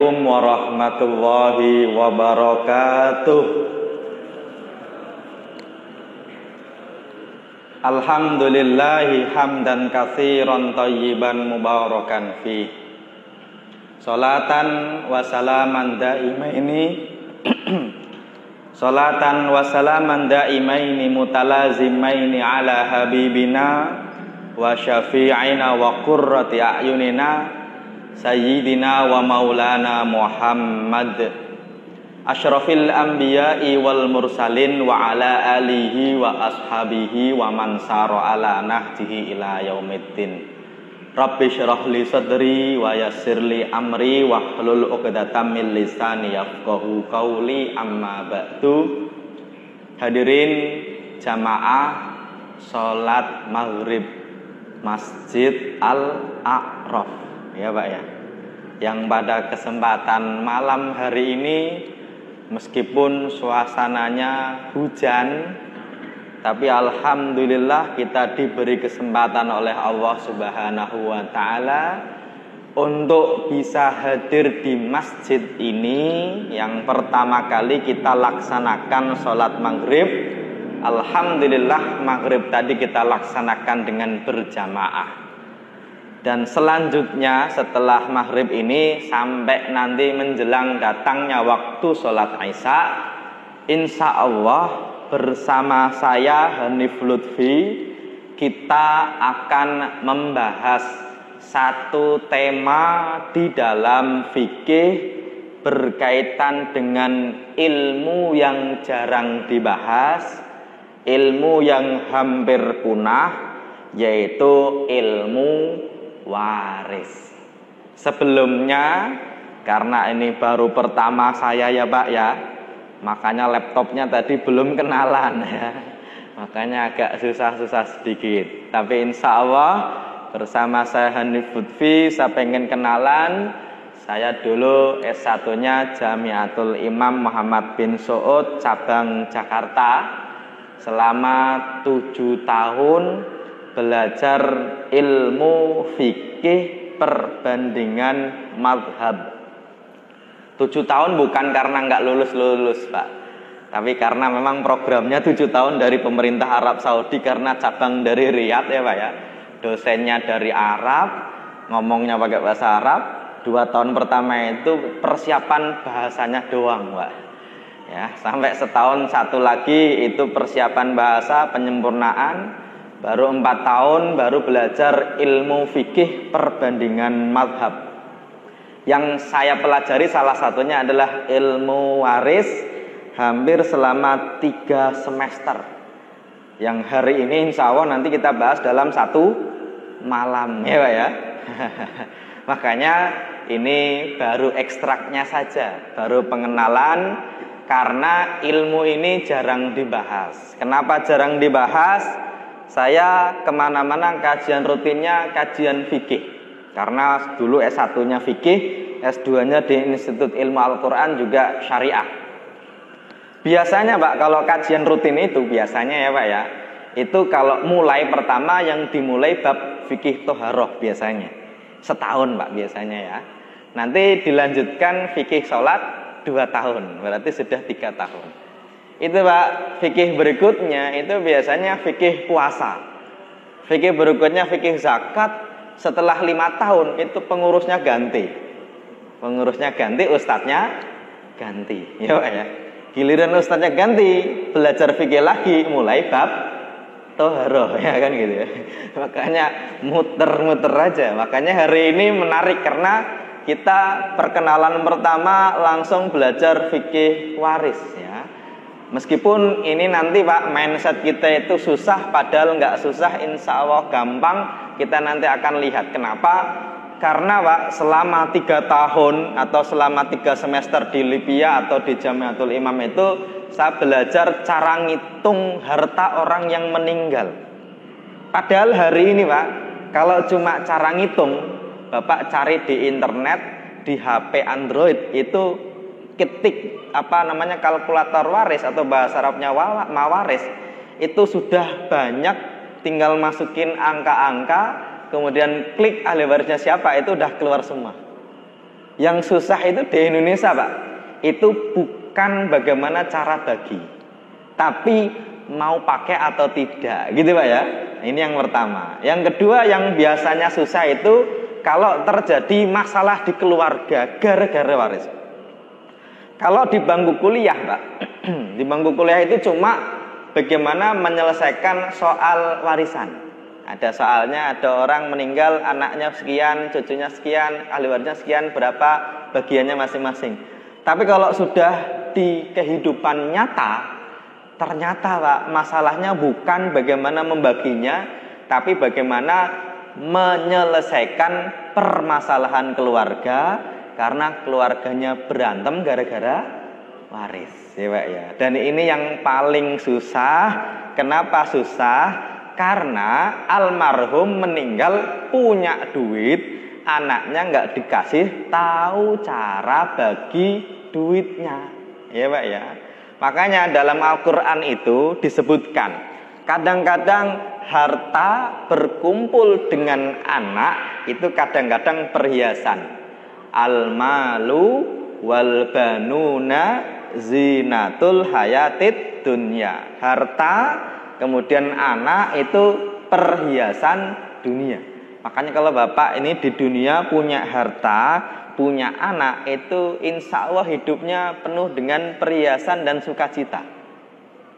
Assalamualaikum warahmatullahi wabarakatuh. Alhamdulillahi hamdan katsiran thayyiban mubarakan fi. Salatan wa salaman daimaini Salatan wa salaman daimaini mutalazimaini ala habibina wa syafi'ina wa qurrati a'yunina Sayyidina wa maulana Muhammad asyrafil anbiya'i wal mursalin wa ala alihi wa ashabihi wa man sara ala nahjihi ila yaumiddin. Rabbi syrah li sadri wa yassir li amri wa hlul 'uqdatam min lisani yafqahu qawli, amma ba'du. Hadirin jamaah salat maghrib Masjid Al-A'raf, ya Pak ya, yang pada kesempatan malam hari ini meskipun suasananya hujan, tapi alhamdulillah kita diberi kesempatan oleh Allah Subhanahu wa taala untuk bisa hadir di masjid ini yang pertama kali kita laksanakan sholat maghrib. Alhamdulillah maghrib tadi kita laksanakan dengan berjamaah. Dan selanjutnya setelah maghrib ini sampai nanti menjelang datangnya waktu sholat Isya, insya Allah bersama saya Hanif Lutfi kita akan membahas satu tema di dalam fikih berkaitan dengan ilmu yang jarang dibahas, ilmu yang hampir punah, yaitu ilmu waris. Sebelumnya, karena ini baru pertama saya ya Pak ya, makanya laptopnya tadi belum kenalan ya, makanya agak susah-susah sedikit. Tapi insya Allah bersama saya Hanif Lutfi, saya pengen kenalan. Saya dulu S1-nya Jamiatul Imam Muhammad bin Saud cabang Jakarta. Selama 7 tahun belajar ilmu fikih perbandingan madhab. 7 tahun bukan karena nggak lulus Pak, tapi karena memang programnya 7 tahun dari pemerintah Arab Saudi, karena cabang dari Riyadh ya Pak ya, dosennya dari Arab, ngomongnya pakai bahasa Arab. 2 tahun pertama itu persiapan bahasanya doang Pak ya, sampai setahun satu lagi itu persiapan bahasa penyempurnaan. Baru 4 tahun baru belajar ilmu fikih perbandingan madhab. Yang saya pelajari salah satunya adalah ilmu waris, hampir selama 3 semester. Yang hari ini insya Allah nanti kita bahas dalam 1 malam ya Pak ya. Makanya ini baru ekstraknya saja, baru pengenalan, karena ilmu ini jarang dibahas. Kenapa jarang dibahas? Saya kemana-mana kajian rutinnya kajian fikih, karena dulu S1-nya fikih, S2-nya di Institut Ilmu Al-Quran juga syariah. Biasanya Pak kalau kajian rutin itu biasanya ya Pak ya, itu kalau mulai pertama yang dimulai bab fikih toharoh biasanya setahun Pak biasanya ya. Nanti dilanjutkan fikih sholat 2 tahun, berarti sudah 3 tahun. Itu Pak, fikih berikutnya itu biasanya fikih puasa. Fikih berikutnya fikih zakat. Setelah 5 tahun itu pengurusnya ganti. Pengurusnya ganti, ustadznya ganti. Ya Pak ya. Giliran ustadznya ganti, belajar fikih lagi, mulai bab toharoh ya kan gitu ya. Makanya muter-muter aja. Makanya hari ini menarik karena kita perkenalan pertama langsung belajar fikih waris ya. Meskipun ini nanti Pak mindset kita itu susah, padahal nggak susah, insya Allah gampang. Kita nanti akan lihat kenapa. Karena Pak selama 3 tahun atau selama 3 semester di Libya atau di Jamiatul Imam itu saya belajar cara ngitung harta orang yang meninggal. Padahal hari ini Pak, kalau cuma cara ngitung, Bapak cari di internet, di HP Android itu ketik kalkulator waris atau bahasa Arabnya mawaris, itu sudah banyak, tinggal masukin angka-angka, kemudian klik ahli warisnya siapa, itu udah keluar semua. Yang susah itu di Indonesia, Pak. Itu bukan bagaimana cara bagi, tapi mau pakai atau tidak, gitu Pak ya. Ini yang pertama. Yang kedua yang biasanya susah itu kalau terjadi masalah di keluarga gara-gara waris. Kalau di bangku kuliah, Pak, di bangku kuliah itu cuma bagaimana menyelesaikan soal warisan. Ada soalnya, ada orang meninggal, anaknya sekian, cucunya sekian, ahli warisnya sekian, berapa bagiannya masing-masing. Tapi kalau sudah di kehidupan nyata, ternyata Pak, masalahnya bukan bagaimana membaginya, tapi bagaimana menyelesaikan permasalahan keluarga, karena keluarganya berantem gara-gara waris, ya Pak ya. Dan ini yang paling susah. Kenapa susah? Karena almarhum meninggal punya duit, anaknya nggak dikasih tahu cara bagi duitnya, ya Pak ya. Makanya dalam Al-Quran itu disebutkan, kadang-kadang harta berkumpul dengan anak itu kadang-kadang perhiasan. Al-malu wal banuna zinatul hayatid dunya. Harta kemudian anak itu perhiasan dunia. Makanya kalau bapak ini di dunia punya harta, punya anak, itu insya Allah hidupnya penuh dengan perhiasan dan sukacita.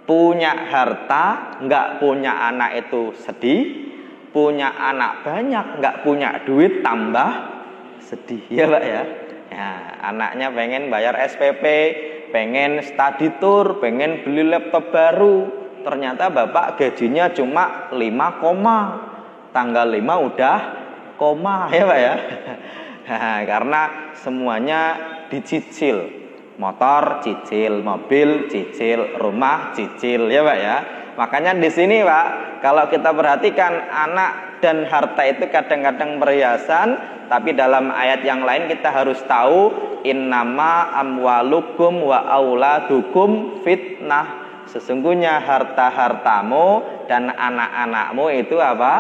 Punya harta, nggak punya anak itu sedih. Punya anak banyak, nggak punya duit tambah sedih, ya Pak ya. Ya, anaknya pengen bayar SPP, pengen study tour, pengen beli laptop baru. Ternyata bapak gajinya cuma 5, tanggal 5 udah koma, ya Pak ya. Karena semuanya dicicil. Motor cicil, mobil cicil, rumah cicil, ya Pak ya. Makanya di sini Pak, kalau kita perhatikan anak dan harta itu kadang-kadang perhiasan, tapi dalam ayat yang lain kita harus tahu innama amwalukum wa auladukum fitnah. Sesungguhnya harta-hartamu dan anak-anakmu itu apa?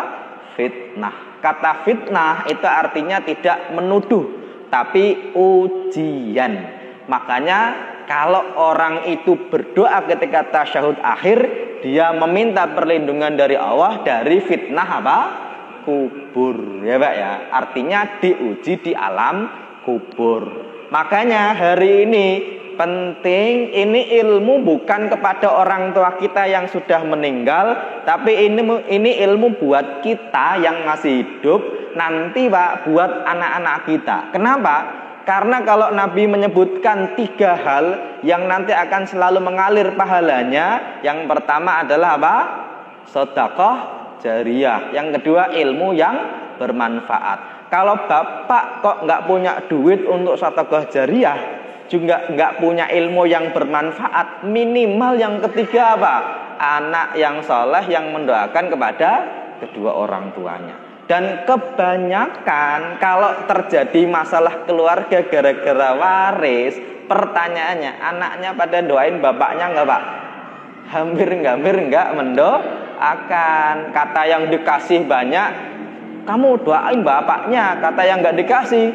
Fitnah. Kata fitnah itu artinya tidak menuduh, tapi ujian. Makanya kalau orang itu berdoa ketika tasyahud akhir, dia meminta perlindungan dari Allah dari fitnah apa? Kubur, ya Pak ya. Artinya diuji di alam kubur. Makanya hari ini penting, ini ilmu bukan kepada orang tua kita yang sudah meninggal, tapi ini ilmu buat kita yang masih hidup, nanti Pak, buat anak-anak kita. Kenapa? Karena kalau Nabi menyebutkan 3 hal yang nanti akan selalu mengalir pahalanya. Yang pertama adalah apa? Sedekah jariyah. Yang kedua ilmu yang bermanfaat. Kalau bapak kok nggak punya duit untuk sedekah jariyah, juga nggak punya ilmu yang bermanfaat, minimal yang ketiga apa? Anak yang soleh yang mendoakan kepada kedua orang tuanya. Dan kebanyakan kalau terjadi masalah keluarga gara-gara waris, pertanyaannya, anaknya pada doain bapaknya nggak Pak? Hampir nggak mendoakan. Kata yang dikasih banyak, kamu doain bapaknya. Kata yang nggak dikasih,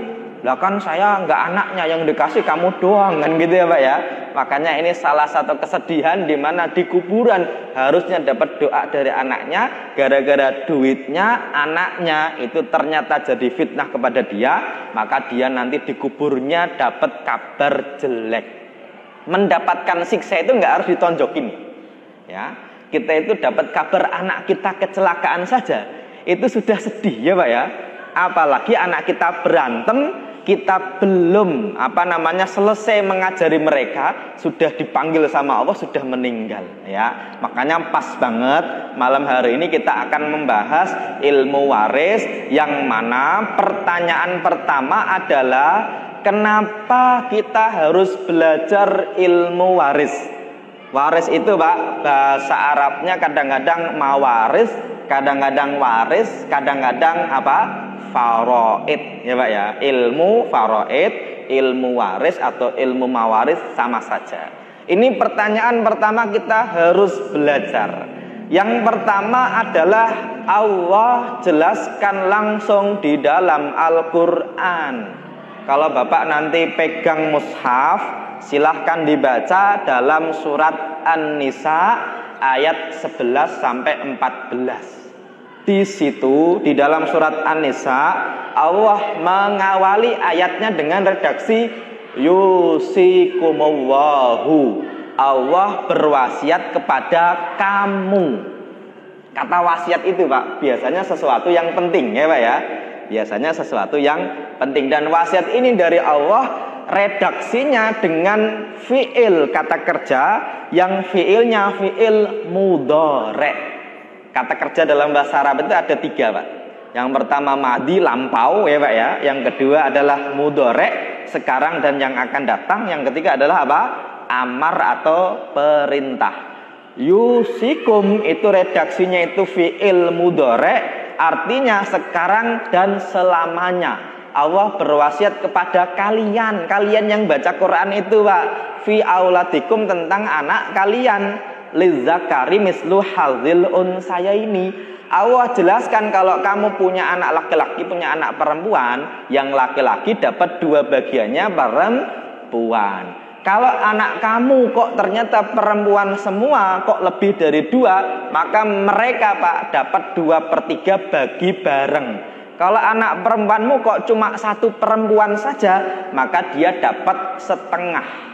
lah kan saya nggak anaknya, yang dikasih kamu doang, kan gitu ya Pak ya. Makanya ini salah satu kesedihan di mana di kuburan harusnya dapat doa dari anaknya, gara-gara duitnya anaknya itu ternyata jadi fitnah kepada dia, maka dia nanti di kuburnya dapat kabar jelek. Mendapatkan siksa itu nggak harus ditonjokin, ya. Kita itu dapat kabar anak kita kecelakaan saja, itu sudah sedih ya Pak ya. Apalagi anak kita berantem, kita belum selesai mengajari mereka, sudah dipanggil sama Allah, sudah meninggal ya. Makanya pas banget malam hari ini kita akan membahas ilmu waris, yang mana pertanyaan pertama adalah kenapa kita harus belajar ilmu waris. Waris itu Pak, bahasa Arabnya kadang-kadang mawaris, kadang-kadang waris, kadang-kadang faraid, ya Pak ya. Ilmu faraid, ilmu waris atau ilmu mawaris sama saja. Ini pertanyaan pertama kita harus belajar. Yang pertama adalah Allah jelaskan langsung di dalam Al-Quran. kalau Bapak nanti pegang mushaf, silahkan dibaca dalam surat An-Nisa ayat 11 sampai 14. Di situ, di dalam surat An-Nisa, Allah mengawali ayatnya dengan redaksi yusikumullahu. Allah berwasiat kepada kamu. Kata wasiat itu Pak, biasanya sesuatu yang penting ya Pak ya. Biasanya sesuatu yang penting. Dan wasiat ini dari Allah, redaksinya dengan fi'il, kata kerja yang fi'ilnya fi'il mudhari'. Kata kerja dalam bahasa Arab itu ada 3 Pak. Yang pertama madi, lampau ya Pak ya. Yang kedua adalah mudhari', sekarang dan yang akan datang. Yang ketiga adalah apa? Amar atau perintah. Yusikum itu redaksinya itu fi'il mudhari', artinya sekarang dan selamanya. Allah berwasiat kepada kalian yang baca Quran itu Pak, fi auladikum, tentang anak kalian, lizzakari mislu hadzil unsayaini. Allah jelaskan kalau kamu punya anak laki-laki, punya anak perempuan, yang laki-laki dapat 2 bagiannya perempuan. Kalau anak kamu kok ternyata perempuan semua, kok lebih dari 2, maka mereka Pak dapat 2/3 bagi bareng. Kalau anak perempuanmu kok cuma 1 perempuan saja, maka dia dapat setengah.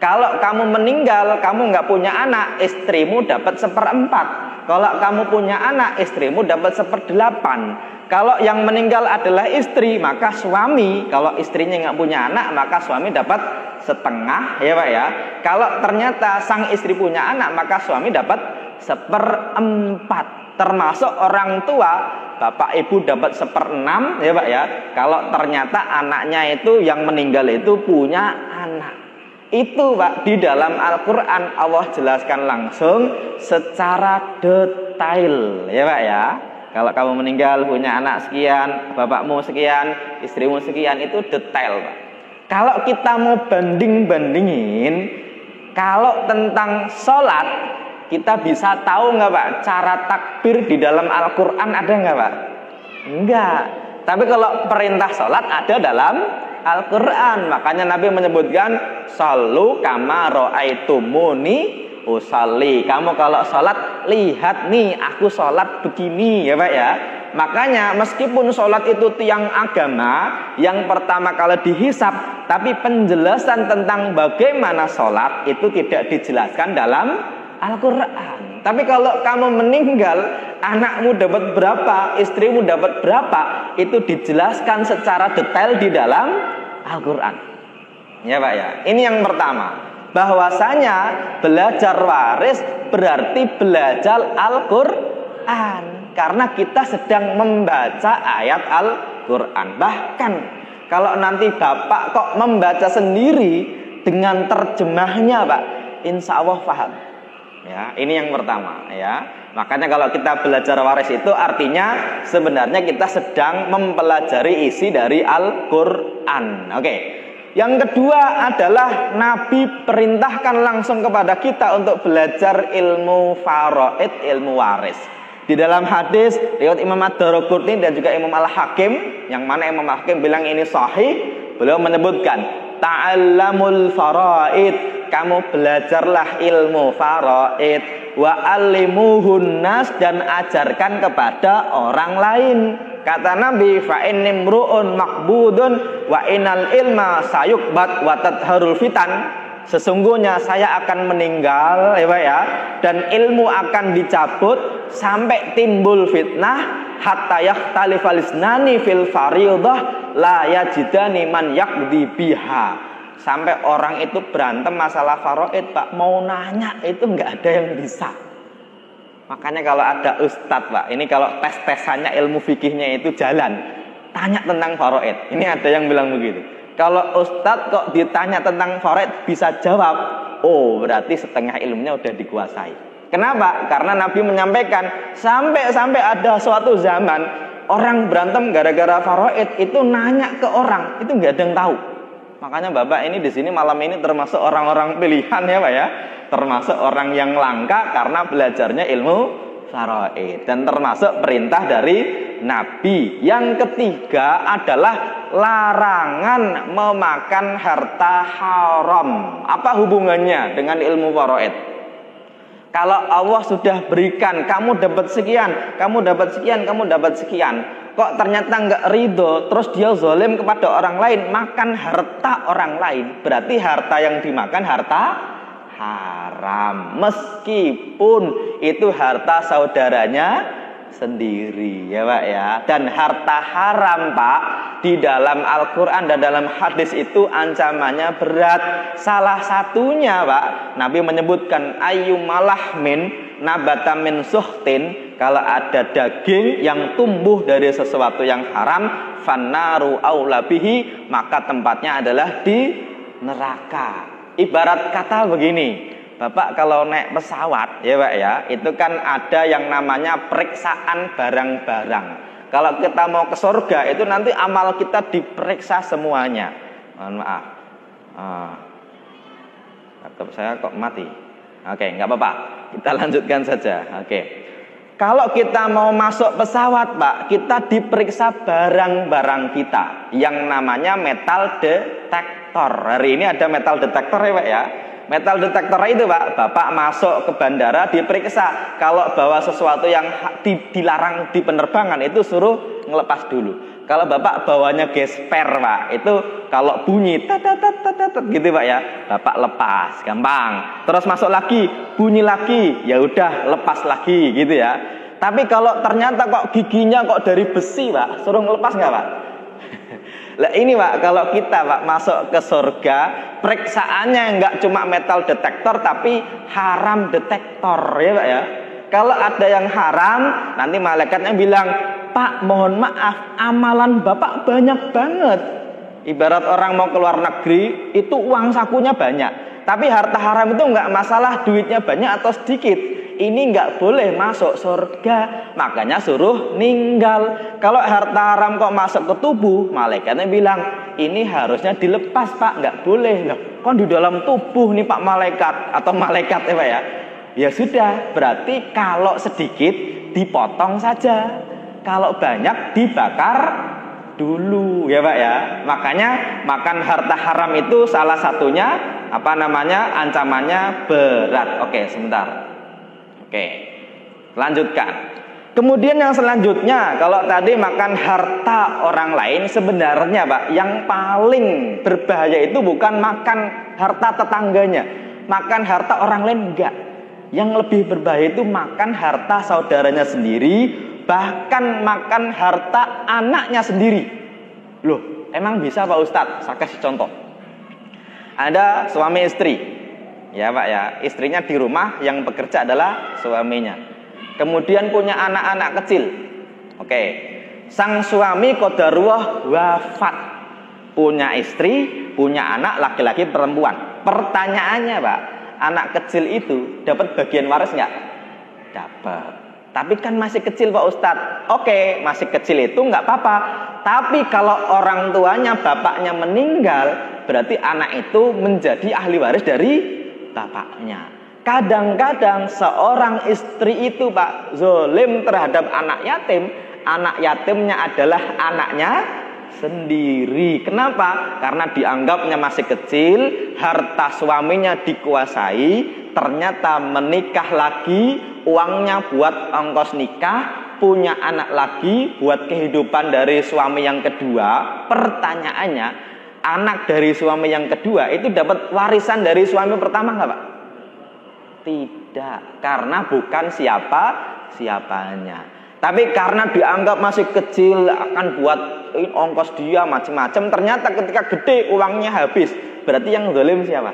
Kalau kamu meninggal, kamu nggak punya anak, istrimu dapat 1/4. Kalau kamu punya anak, istrimu dapat 1/8. Kalau yang meninggal adalah istri, maka suami, kalau istrinya nggak punya anak, maka suami dapat setengah ya Pak ya. Kalau ternyata sang istri punya anak, maka suami dapat 1/4. Termasuk orang tua, bapak ibu dapat 1/6 ya Pak ya. Kalau ternyata anaknya itu yang meninggal itu punya anak. Itu Pak, di dalam Al-Quran Allah jelaskan langsung secara detail ya Pak ya. Kalau kamu meninggal punya anak sekian, bapakmu sekian, istrimu sekian, itu detail Pak. Kalau kita mau banding-bandingin, kalau tentang sholat, kita bisa tahu nggak Pak, cara takbir di dalam Al-Quran ada nggak Pak? Enggak. Tapi kalau perintah sholat ada dalam Al-Quran. Makanya Nabi menyebutkan, shollu kama ra'aitumuni usalli. Kamu kalau sholat, lihat nih aku sholat begini ya Pak ya. Makanya meskipun sholat itu tiang agama, yang pertama kalau dihisab, tapi penjelasan tentang bagaimana sholat itu tidak dijelaskan dalam Al-Quran. Tapi kalau kamu meninggal, anakmu dapat berapa, istrimu dapat berapa, itu dijelaskan secara detail di dalam Al-Quran ya Pak ya. Ini yang pertama, bahwasanya belajar waris berarti belajar Al-Quran, karena kita sedang membaca ayat Al-Quran. Bahkan kalau nanti Bapak kok membaca sendiri dengan terjemahnya Pak, insya Allah paham ya. Ini yang pertama ya. Makanya kalau kita belajar waris itu artinya sebenarnya kita sedang mempelajari isi dari Al-Quran. Oke. Yang kedua adalah Nabi perintahkan langsung kepada kita untuk belajar ilmu faraid, ilmu waris. Di dalam hadis riwayat Imam Ad-Daraqutni dan juga Imam Al-Hakim, yang mana Imam Al-Hakim bilang ini sahih, beliau menyebutkan ta'allamul faraid, kamu belajarlah ilmu faraid, wa allimuhun nas, dan ajarkan kepada orang lain. Kata Nabi, fa innimru'un maqbudun wa innal ilma sayukbat wa tadharul fitan. Sesungguhnya saya akan meninggal ya Pak ya, dan ilmu akan dicabut sampai timbul fitnah, hatta yakhtalifal isnani fil fariidah la yajidani man yaqdi biha. Sampai orang itu berantem masalah faraid Pak, mau nanya itu nggak ada yang bisa. Makanya kalau ada ustadz Pak, ini kalau tes-tesannya ilmu fikihnya itu jalan, tanya tentang faraid. Ini ada yang bilang begitu. Kalau ustadz kok ditanya tentang faraid bisa jawab, oh berarti setengah ilmunya udah dikuasai. Kenapa? Karena Nabi menyampaikan sampai ada suatu zaman orang berantem gara-gara faraid, itu nanya ke orang, itu nggak ada yang tahu. Makanya Bapak ini di sini malam ini termasuk orang-orang pilihan ya Pak ya. Termasuk orang yang langka karena belajarnya ilmu faraid, dan termasuk perintah dari Nabi. Yang ketiga adalah larangan memakan harta haram. Apa hubungannya dengan ilmu faraid? Kalau Allah sudah berikan, kamu dapat sekian, kamu dapat sekian, kamu dapat sekian, kok ternyata nggak ridho, terus dia zalim kepada orang lain, makan harta orang lain, berarti harta yang dimakan harta haram, meskipun itu harta saudaranya sendiri, ya Pak ya. Dan harta haram, Pak, di dalam Al-Quran dan dalam hadis itu ancamannya berat. Salah satunya, Pak, Nabi menyebutkan ayyumalahmin nabata min suhtin, kalau ada daging yang tumbuh dari sesuatu yang haram, fannaru aula bihi, maka tempatnya adalah di neraka. Ibarat kata begini, Bapak kalau naik pesawat, ya Pak ya, itu kan ada yang namanya periksaan barang-barang. Kalau kita mau ke surga, itu nanti amal kita diperiksa semuanya. Mohon maaf, laptop saya kok mati. Oke, nggak apa-apa, kita lanjutkan saja. Oke, kalau kita mau masuk pesawat, Pak, kita diperiksa barang-barang kita, yang namanya metal detektor. Hari ini ada metal detektor, ya Pak ya. Metal detektor itu, Pak, Bapak masuk ke bandara diperiksa. Kalau bawa sesuatu yang dilarang di penerbangan, itu suruh ngelepas dulu. Kalau Bapak bawanya gesper, Pak, itu kalau bunyi gitu, Pak ya, Bapak lepas, gampang. Terus masuk lagi, bunyi lagi, ya udah lepas lagi gitu ya. Tapi kalau ternyata kok giginya kok dari besi, Pak, suruh ngelepas nggak, Pak? Lah ini, Pak, kalau kita, Pak, masuk ke surga, periksaannya nggak cuma metal detektor, tapi haram detektor, ya Pak ya. Kalau ada yang haram, nanti malaikatnya bilang, Pak, mohon maaf, amalan Bapak banyak banget. Ibarat orang mau ke luar negeri, itu uang sakunya banyak, tapi harta haram itu nggak masalah duitnya banyak atau sedikit. Ini nggak boleh masuk surga, makanya suruh ninggal. Kalau harta haram kok masuk ke tubuh, malaikatnya bilang, ini harusnya dilepas, Pak, nggak boleh. Loh, kok di dalam tubuh nih, Pak, malaikat atau malaikat, ya Pak ya. Ya sudah, berarti kalau sedikit dipotong saja, kalau banyak dibakar dulu, ya Pak ya. Makanya makan harta haram itu salah satunya ancamannya berat. Oke, sebentar. Oke, lanjutkan. Kemudian yang selanjutnya, kalau tadi makan harta orang lain, sebenarnya, Pak, yang paling berbahaya itu bukan makan harta tetangganya, makan harta orang lain, enggak. Yang lebih berbahaya itu makan harta saudaranya sendiri, bahkan makan harta anaknya sendiri. Loh, emang bisa, Pak Ustadz? Saya kasih contoh. Ada suami istri, ya Pak ya, istrinya di rumah, yang bekerja adalah suaminya. Kemudian punya anak-anak kecil. Oke, sang suami qadarullah wafat, punya istri, punya anak laki-laki perempuan. Pertanyaannya, Pak, anak kecil itu dapat bagian waris nggak? Dapat. Tapi kan masih kecil, Pak Ustadz. Oke, masih kecil itu nggak apa-apa. Tapi kalau orang tuanya, bapaknya meninggal, berarti anak itu menjadi ahli waris dari bapaknya. Kadang-kadang seorang istri itu, Pak, zalim terhadap anak yatim. Anak yatimnya adalah anaknya sendiri. Kenapa? Karena dianggapnya masih kecil, harta suaminya dikuasai, ternyata menikah lagi, uangnya buat ongkos nikah, punya anak lagi buat kehidupan dari suami yang kedua. Pertanyaannya, anak dari suami yang kedua itu dapat warisan dari suami pertama nggak, Pak? Tidak, karena bukan siapanya. Tapi karena dianggap masih kecil, akan buat ongkos dia macam-macam, ternyata ketika gede uangnya habis. Berarti yang zalim siapa?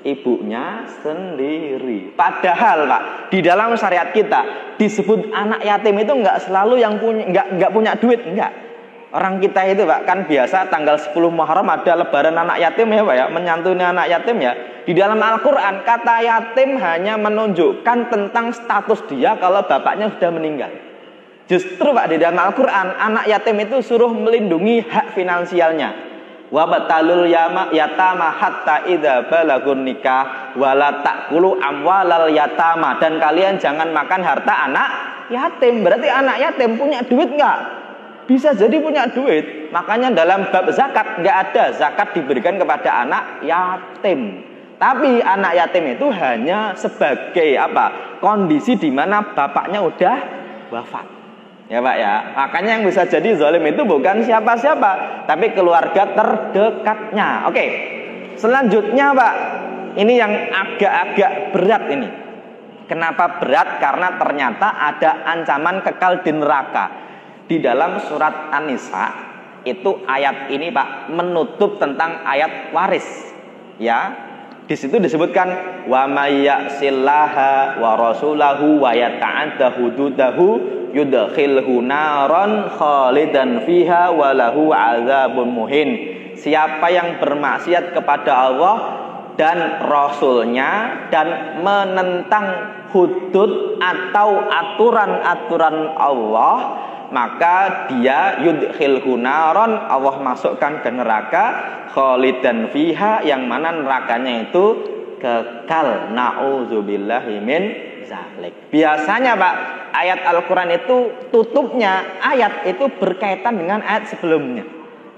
Ibunya sendiri. Padahal, Pak, di dalam syariat kita disebut anak yatim itu nggak selalu yang punya, nggak punya duit, enggak. Orang kita itu, Pak, kan biasa tanggal 10 Muharram ada lebaran anak yatim, ya Pak ya, menyantuni anak yatim ya. Di dalam Al-Quran kata yatim hanya menunjukkan tentang status dia kalau bapaknya sudah meninggal. Justru, Pak, di dalam Al-Quran anak yatim itu suruh melindungi hak finansialnya. Wabtalul yatama hatta idza balagun nikah wala ta'kulu amwalal yatama, dan kalian jangan makan harta anak yatim. Berarti anak yatim punya duit nggak? Bisa jadi punya duit. Makanya dalam bab zakat nggak ada zakat diberikan kepada anak yatim. Tapi anak yatim itu hanya sebagai apa? Kondisi di mana bapaknya udah wafat. Ya Pak ya. Makanya yang bisa jadi zalim itu bukan siapa-siapa, tapi keluarga terdekatnya. Oke. Selanjutnya Pak, ini yang agak-agak berat ini. Kenapa berat? Karena ternyata ada ancaman kekal di neraka. Di dalam surat An-Nisa itu ayat ini Pak menutup tentang ayat waris. Ya, di situ disebutkan wa may ya'sillaha wa rasulahu wa yata'adda hududahu yudkhilhu naran khalidan fiha wa lahu 'adzabun muhin. Siapa yang bermaksiat kepada Allah dan Rasulnya dan menentang hudud atau aturan-aturan Allah, maka dia yudkhilhu naron, Allah masukkan ke neraka, khalidan fiha, yang mana nerakanya itu kekal. Na'udzubillahi min zalik. Biasanya Pak, ayat Al-Quran itu tutupnya ayat itu berkaitan dengan ayat sebelumnya.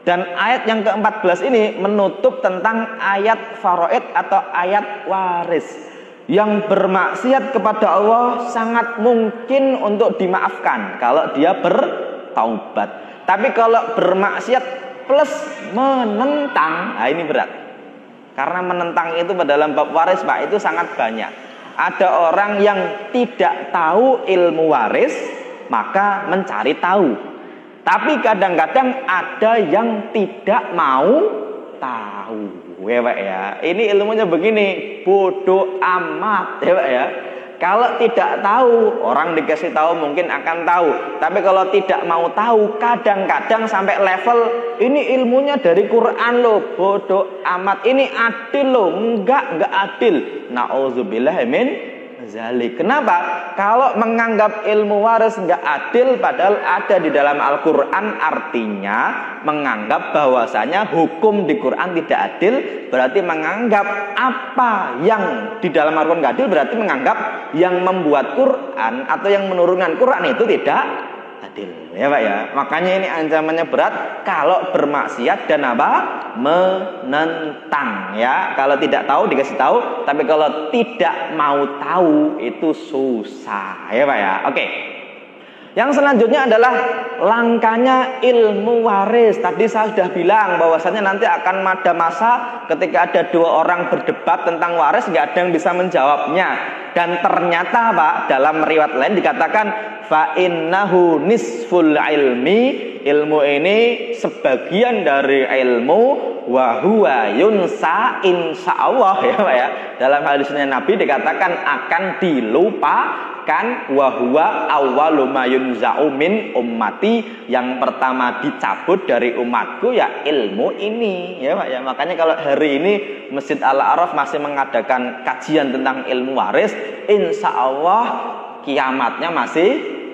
Dan ayat yang ke-14 ini menutup tentang ayat faraid atau ayat waris. Yang bermaksiat kepada Allah sangat mungkin untuk dimaafkan kalau dia bertaubat. Tapi kalau bermaksiat plus menentang, nah ini berat. Karena menentang itu dalam bab waris Pak, itu sangat banyak. Ada orang yang tidak tahu ilmu waris, maka mencari tahu. Tapi kadang-kadang ada yang tidak mau tahu. Ya Pak ya. Ini ilmunya begini, bodoh amat ya Pak ya. Kalau tidak tahu, orang dikasih tahu mungkin akan tahu. Tapi kalau tidak mau tahu, kadang-kadang sampai level ini ilmunya dari Quran loh, bodoh amat. Ini adil loh, enggak adil. Na'udzubillah min zalik. Kenapa? Kalau menganggap ilmu waris enggak adil padahal ada di dalam Al-Quran, artinya menganggap bahwasanya hukum di Quran tidak adil, berarti menganggap apa yang di dalam Al-Quran enggak adil, berarti menganggap yang membuat Quran atau yang menurunkan Quran itu tidak adil. Ya Pak ya. Makanya ini ancamannya berat kalau bermaksiat dan apa? Menentang ya. Kalau tidak tahu dikasih tahu, tapi kalau tidak mau tahu itu susah. Ya Pak ya. Oke. Yang selanjutnya adalah langkanya ilmu waris. Tadi saya sudah bilang bahwasanya nanti akan ada masa ketika ada dua orang berdebat tentang waris, nggak ada yang bisa menjawabnya. Dan ternyata Pak, dalam riwayat lain dikatakan fa innahu nisful ilmi, ilmu ini sebagian dari ilmu, wa huwa yunsa insyaallah ya Pak ya. Dalam hadisnya Nabi dikatakan akan dilupakan, wa huwa awwalu ma yunza'u min ummati, yang pertama dicabut dari umatku ya ilmu ini ya Pak ya. Makanya kalau hari ini Masjid Al-Araf masih mengadakan kajian tentang ilmu waris, insyaallah kiamatnya masih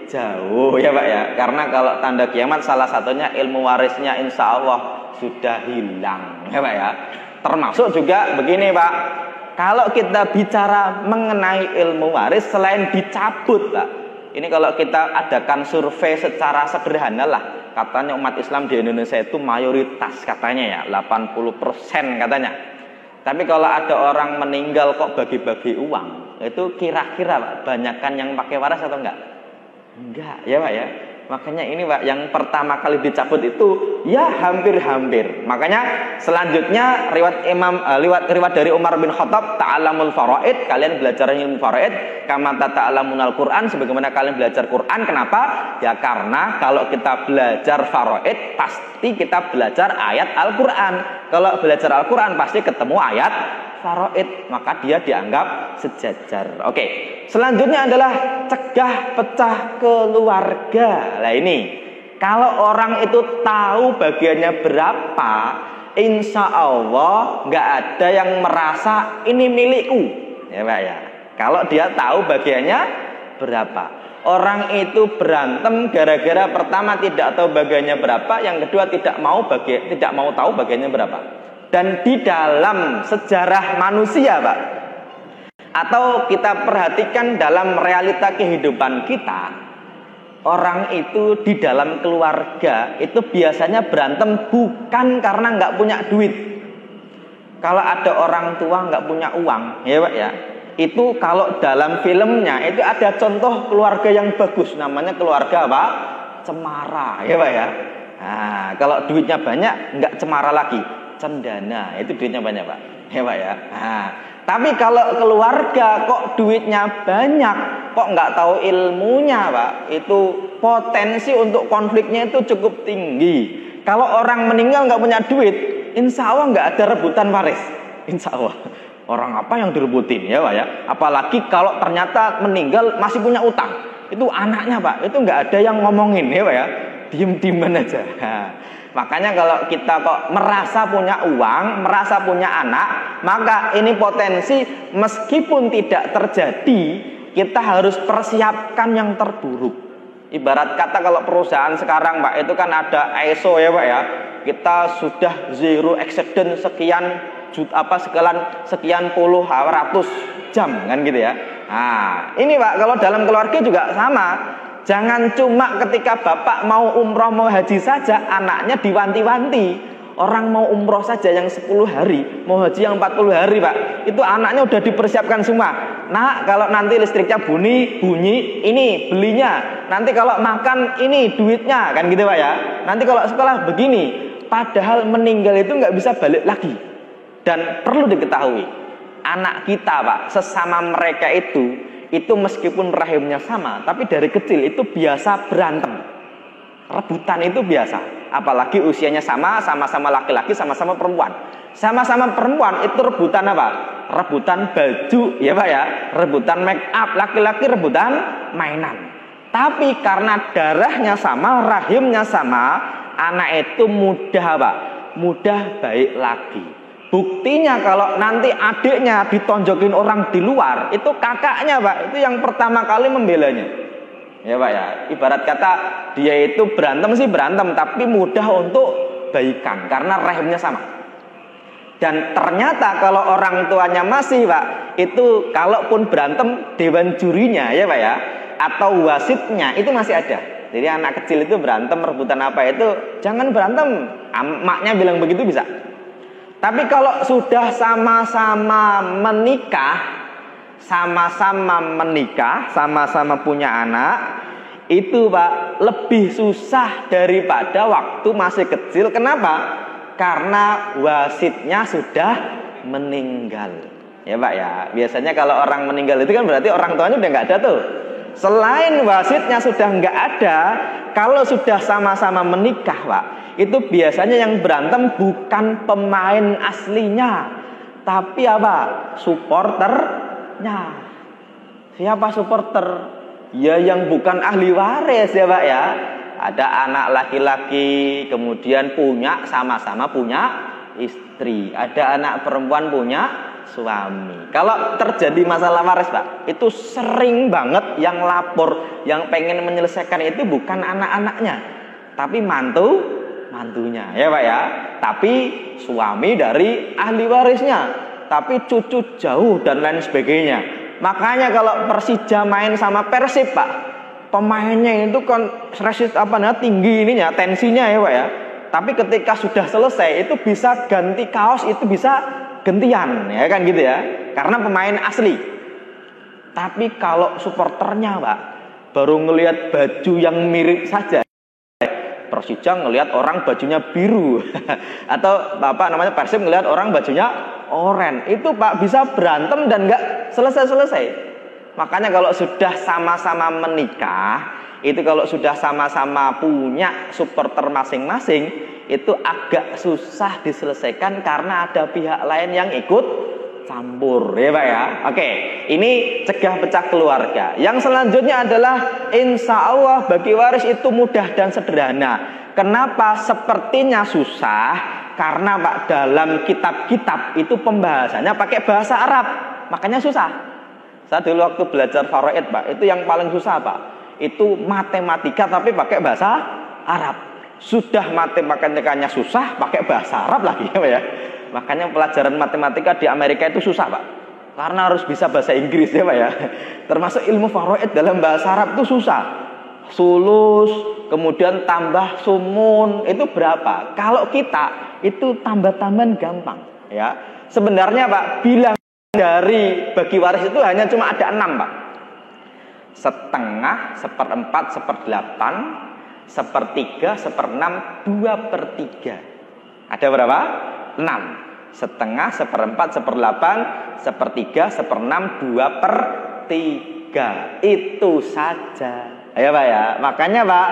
jauh ya Pak ya. Karena kalau tanda kiamat salah satunya ilmu warisnya insya Allah sudah hilang ya Pak ya. Termasuk juga begini Pak, kalau kita bicara mengenai ilmu waris selain dicabut Pak, ini kalau kita adakan survei secara sederhana lah, katanya umat Islam di Indonesia itu mayoritas katanya ya 80% katanya. Tapi kalau ada orang meninggal kok bagi-bagi uang, itu kira-kira Pak, banyakan yang pakai waris atau enggak? Enggak ya Pak ya. Makanya ini Pak, yang pertama kali dicabut itu ya hampir-hampir. Makanya selanjutnya riwayat dari Umar bin Khattab, ta'alamul faraid, kalian belajar ilmu faraid kama ta'alamunal Quran, sebagaimana kalian belajar Quran. Kenapa? Ya karena kalau kita belajar faraid pasti kita belajar ayat Al-Quran. Kalau belajar Al-Quran pasti ketemu ayat faraid, maka dia dianggap sejajar. Oke. Selanjutnya adalah cegah pecah keluarga. Nah ini, kalau orang itu tahu bagiannya berapa, insya Allah nggak ada yang merasa ini milikku, ya Pak ya. Kalau dia tahu bagiannya berapa. Orang itu berantem gara-gara pertama tidak tahu bagiannya berapa, yang kedua tidak mau tahu bagiannya berapa. Dan di dalam sejarah manusia Pak, atau kita perhatikan dalam realita kehidupan kita, orang itu di dalam keluarga itu biasanya berantem bukan karena nggak punya duit. Kalau ada orang tua nggak punya uang, ya Pak ya, itu kalau dalam filmnya itu ada contoh keluarga yang bagus, namanya keluarga apa? Cemara, ya Pak ya. Nah, kalau duitnya banyak nggak cemara lagi, cendana, itu duitnya banyak Pak, ya Pak ya. Nah, tapi kalau keluarga kok duitnya banyak, kok nggak tahu ilmunya Pak, itu potensi untuk konfliknya itu cukup tinggi. Kalau orang meninggal nggak punya duit, insya Allah nggak ada rebutan waris, insya Allah. Orang apa yang direbutin, ya Pak ya. Apalagi kalau ternyata meninggal masih punya utang, itu anaknya Pak, itu nggak ada yang ngomongin, ya Pak ya. Diem-dieman aja. Nah, makanya kalau kita kok merasa punya uang, merasa punya anak, maka ini potensi meskipun tidak terjadi, kita harus persiapkan yang terburuk. Ibarat kata kalau perusahaan sekarang Pak, itu kan ada ISO ya Pak ya. Kita sudah zero accident sekian sekian puluh ratus jam kan gitu ya. Nah, ini Pak kalau dalam keluarga juga sama. Jangan cuma ketika bapak mau umroh mau haji saja anaknya diwanti-wanti. Orang mau umroh saja yang 10 hari, mau haji yang 40 hari Pak, itu anaknya udah dipersiapkan semua. Nah, kalau nanti listriknya bunyi, ini belinya. Nanti kalau makan ini duitnya, kan gitu Pak ya. Nanti kalau sekolah begini. Padahal meninggal itu nggak bisa balik lagi. Dan perlu diketahui, anak kita Pak, sesama mereka itu meskipun rahimnya sama, tapi dari kecil itu biasa berantem. Rebutan itu biasa. Apalagi usianya sama-sama laki-laki, sama-sama perempuan. Sama-sama perempuan itu rebutan apa? Rebutan baju, ya Pak ya. Rebutan make up, laki-laki rebutan mainan. Tapi karena darahnya sama, rahimnya sama, anak itu mudah Pak, mudah baik lagi. Buktinya kalau nanti adiknya ditonjokin orang di luar, itu kakaknya Pak, itu yang pertama kali membelanya. Ya Pak ya, ibarat kata dia itu berantem sih berantem, tapi mudah untuk baikan karena rahimnya sama. Dan ternyata kalau orang tuanya masih Pak, itu kalaupun berantem dewan jurinya ya Pak ya, atau wasitnya itu masih ada. Jadi anak kecil itu berantem rebutan apa itu jangan berantem, emaknya bilang begitu bisa. Tapi kalau sudah sama-sama menikah, sama-sama punya anak, itu Pak lebih susah daripada waktu masih kecil. Kenapa? Karena wasitnya sudah meninggal. Ya Pak ya, biasanya kalau orang meninggal itu kan berarti orang tuanya udah nggak ada tuh. Selain wasitnya sudah nggak ada, kalau sudah sama-sama menikah Pak, itu biasanya yang berantem bukan pemain aslinya, tapi apa? Supporternya. Siapa supporter? Ya yang bukan ahli waris ya Pak ya. Ada anak laki-laki kemudian sama-sama punya istri. Ada anak perempuan punya suami. Itu terjadi masalah waris Pak, itu sering banget yang lapor, yang pengen menyelesaikan itu bukan anak-anaknya, tapi mantunya ya Pak ya. Tapi suami dari ahli warisnya, tapi cucu jauh dan lain sebagainya. Makanya kalau Persija main sama Persib Pak, pemainnya itu kan tinggi ininya, tensinya ya Pak ya. Tapi ketika sudah selesai itu bisa ganti kaos, itu bisa gantian ya kan gitu ya, karena pemain asli. Tapi kalau supporternya Pak, baru ngelihat baju yang mirip saja, Persija ngelihat orang bajunya biru atau Persib ngelihat orang bajunya oranye, itu Pak bisa berantem dan nggak selesai. Makanya kalau sudah sama-sama menikah, itu kalau sudah sama-sama punya supporter masing-masing, itu agak susah diselesaikan karena ada pihak lain yang ikut campur ya Pak ya. Oke, ini cegah pecah keluarga. Yang selanjutnya adalah insya Allah bagi waris itu mudah dan sederhana. Kenapa sepertinya susah? Karena Pak dalam kitab-kitab itu pembahasannya pakai bahasa Arab, makanya susah. Saya dulu waktu belajar faraid Pak, itu yang paling susah Pak, itu matematika tapi pakai bahasa Arab. Sudah matematikanya susah, pakai bahasa Arab lagi ya Pak ya. Makanya pelajaran matematika di Amerika itu susah Pak, karena harus bisa bahasa Inggris ya Pak ya. Termasuk ilmu faraid dalam bahasa Arab itu susah. sulus, kemudian tambah sumun, itu berapa? Kalau kita itu tambah-tambahan gampang, ya. Sebenarnya Pak, bilang dari bagi waris itu hanya cuma ada 6 Pak. Setengah, seperempat, seperdelapan, sepertiga, seperenam, 2/3. Ada berapa? 6. Setengah, seperempat, seperdelapan, sepertiga, seperenam, 2/3. Itu saja. Ya Pak ya. Makanya Pak,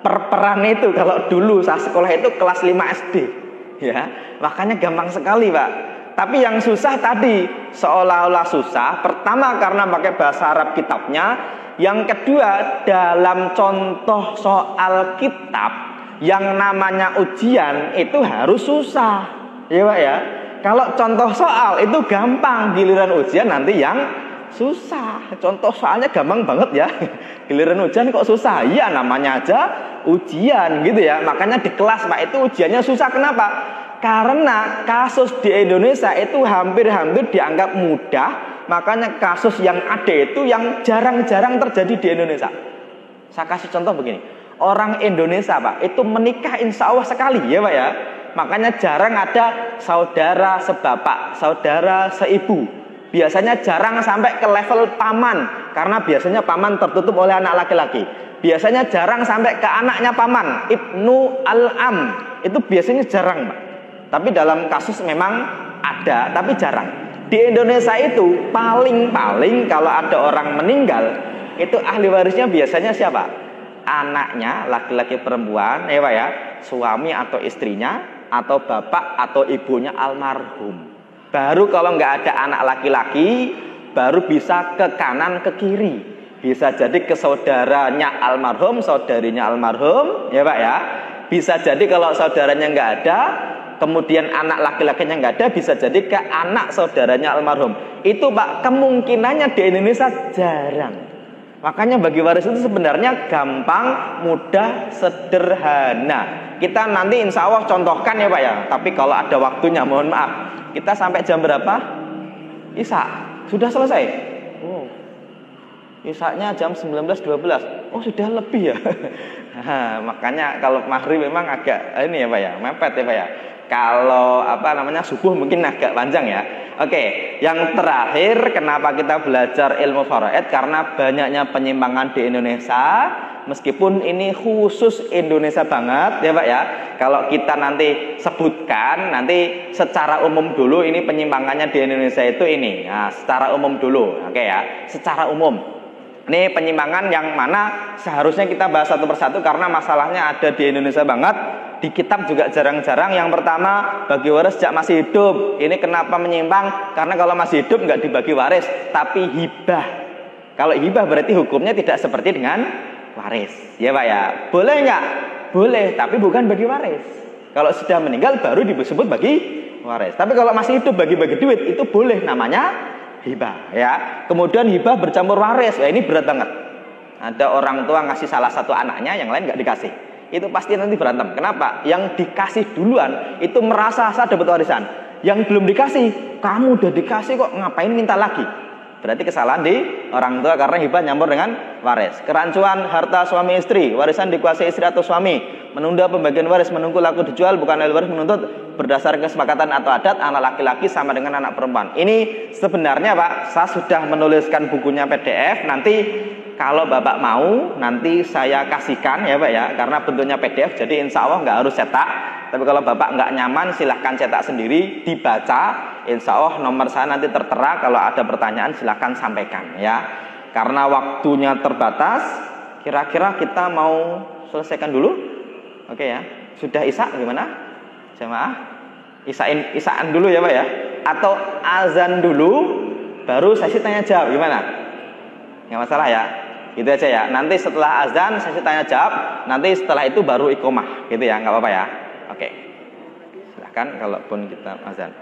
perperan itu kalau dulu saya sekolah itu kelas 5 SD. Ya, makanya gampang sekali Pak. Tapi yang susah tadi, seolah-olah susah. Pertama karena pakai bahasa Arab kitabnya. Yang kedua, dalam contoh soal kitab yang namanya ujian itu harus susah. Ya Pak ya. Kalau contoh soal itu gampang, giliran ujian nanti yang susah. Contoh soalnya gampang banget ya. Giliran ujian kok susah? Iya, namanya aja ujian gitu ya. Makanya di kelas Pak itu ujiannya susah. Kenapa? Karena kasus di Indonesia itu hampir-hampir dianggap mudah. Makanya kasus yang ada itu yang jarang-jarang terjadi di Indonesia. Saya kasih contoh begini. Orang Indonesia Pak itu menikah insya Allah sekali ya Pak ya. Makanya jarang ada saudara sebapak, saudara seibu. Biasanya jarang sampai ke level paman. Karena biasanya paman tertutup oleh anak laki-laki. Biasanya jarang sampai ke anaknya paman, Ibnu Al-Am. Itu biasanya jarang Pak. Tapi dalam kasus memang ada, tapi jarang. Di Indonesia itu paling-paling kalau ada orang meninggal, itu ahli warisnya biasanya siapa? Anaknya, laki-laki perempuan, ya Pak ya, suami atau istrinya, atau bapak atau ibunya almarhum. Baru kalau nggak ada anak laki-laki, baru bisa ke kanan ke kiri. Bisa jadi ke saudaranya almarhum, saudarinya almarhum, ya Pak ya. Bisa jadi kalau saudaranya nggak ada, kemudian anak laki-lakinya nggak ada, bisa jadi ke anak saudaranya almarhum. Itu Pak, kemungkinannya di Indonesia jarang. Makanya bagi waris itu sebenarnya gampang, mudah, sederhana. Kita nanti insya Allah contohkan ya Pak ya. Tapi kalau ada waktunya, mohon maaf. Kita sampai jam berapa? Isya. Sudah selesai? Oh. Isyanya jam 19.12. Oh sudah lebih ya. Makanya kalau maghrib memang agak ini ya Pak ya, mepet ya Pak ya. Kalau subuh mungkin agak panjang ya. Oke, yang terakhir kenapa kita belajar ilmu faraid? Karena banyaknya penyimpangan di Indonesia. Meskipun ini khusus Indonesia banget ya Pak ya. Kalau kita nanti sebutkan, nanti secara umum dulu ini penyimpangannya di Indonesia itu ini. Nah, secara umum dulu, oke ya. Secara umum. Ini penyimpangan yang mana seharusnya kita bahas satu persatu karena masalahnya ada di Indonesia banget. Di kitab juga jarang-jarang. Yang pertama, bagi waris sejak masih hidup. Ini kenapa menyimpang? Karena kalau masih hidup nggak dibagi waris, tapi hibah. Kalau hibah berarti hukumnya tidak seperti dengan waris. Ya Pak ya. Boleh nggak? Boleh, tapi bukan bagi waris. Kalau sudah meninggal baru disebut bagi waris. Tapi kalau masih hidup bagi-bagi duit itu boleh, namanya hibah ya. Kemudian hibah bercampur waris. Ya ini berat banget. Ada orang tua ngasih salah satu anaknya, yang lain nggak dikasih. Itu pasti nanti berantem. Kenapa? Yang dikasih duluan itu merasa saya dapat warisan. Yang belum dikasih, kamu udah dikasih kok ngapain minta lagi? Berarti kesalahan di orang tua karena hibah nyampur dengan waris. Kerancuan harta suami istri, warisan dikuasai istri atau suami. Menunda pembagian waris, menunggu laku dijual, bukan ahli waris menuntut berdasar kesepakatan atau adat anak laki-laki sama dengan anak perempuan. Ini sebenarnya Pak, saya sudah menuliskan bukunya PDF. Nanti kalau Bapak mau, nanti saya kasihkan ya Pak ya, karena bentuknya PDF, jadi insya Allah nggak harus cetak. Tapi kalau Bapak nggak nyaman, silahkan cetak sendiri, dibaca. Insya Allah nomor saya nanti tertera. Kalau ada pertanyaan silahkan sampaikan ya. Karena waktunya terbatas, kira-kira kita mau selesaikan dulu. Oke ya. Sudah isya gimana? Jamaah? Isaan dulu ya Pak ya. Atau azan dulu, baru sesi tanya jawab gimana? Nggak masalah ya. Gitu aja ya. Nanti setelah azan sesi tanya jawab. Nanti setelah itu baru iqomah. Gitu ya, nggak apa-apa ya. Oke. Silahkan kalaupun kita azan.